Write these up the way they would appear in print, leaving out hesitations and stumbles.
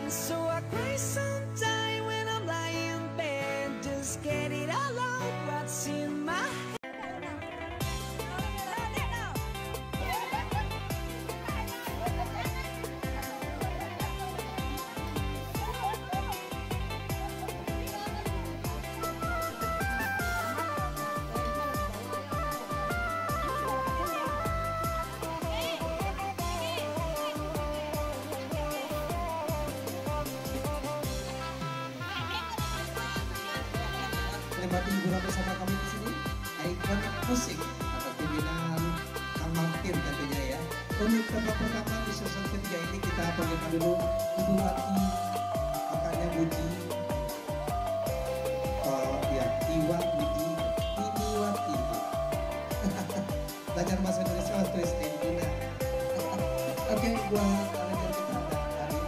So I cry sometime when I'm lying in bed. Just get it all out, what's in my head. Menikmati hiburan bersama kami di sini. Iconic musik atas pimpinan Kang Martin tentunya ya. Untuk pertama di season ketiga ini kita panggilkan dulu Ibu Wati, kakaknya Budi, ya Iwan Budi, Ibu Wati. Belajar bahasa Indonesia tulis Endina. Oke, buat kalian kita ada hari.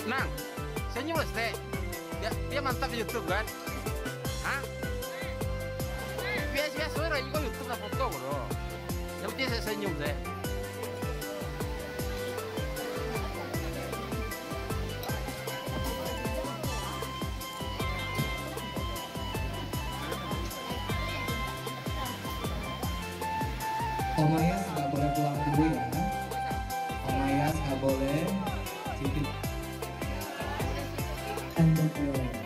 Nang, senyum mas deh. Dia mantap di YouTube kan? Hah? Biasa orang juga YouTube lah foto bro. Yang penting saya senyum deh. Om Ayas nggak boleh pulang dulu ya. Om Ayas nggak boleh cipit. Anda boleh ya.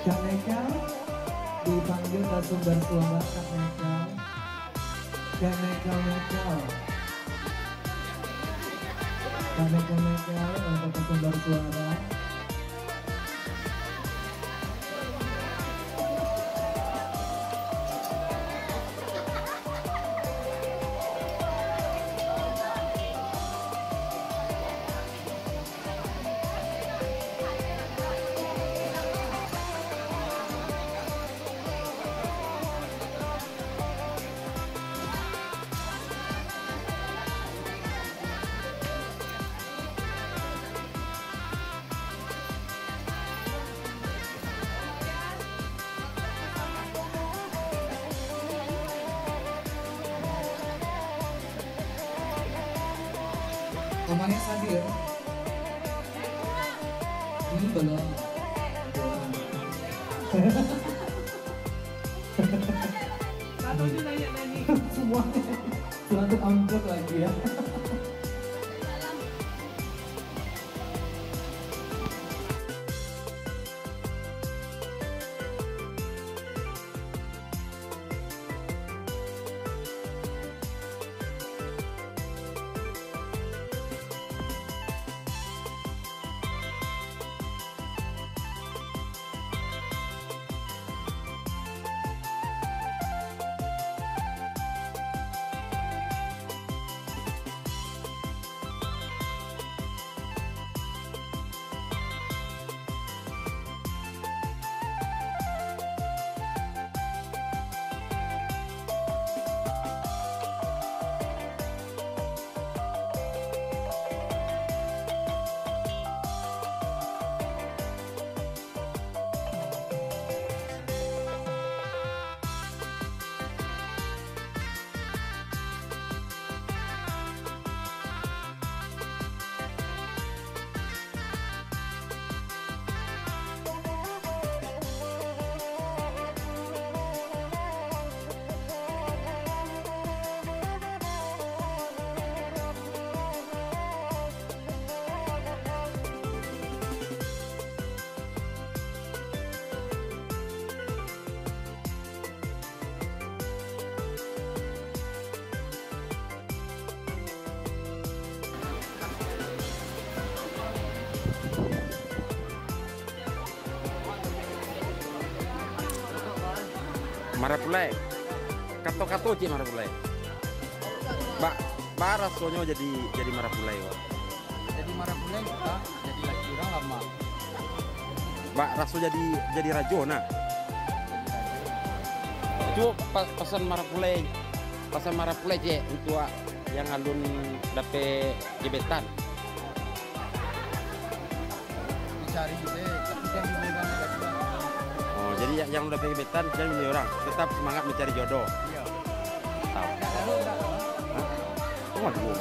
Kak Nekal dipanggil ke sumber suara. Kak Nekal, Kak Nekal. Kami untuk sumber suara. Omanya hadir. Ini belum. Satu ini nanya-nanya. Semuanya. Selalu amplop lagi ya. Marapulai. Kato-kato cik Marapulai. Ba rasanya jadi Marapulai, Wak. Jadi Marapulai kita jadi laki orang lama. Ba raso jadi rajona. Coba pesan Marapulai. Pesan Marapulai cik untuk yang alun dapet gebetan. Dicari gitu, tapi yang ini orang. Oh, jadi yang udah pengen gebetan jangan milih orang, tetap semangat mencari jodoh. Iya. Tahu. Kalau enggak, Hah? Oh, waduh.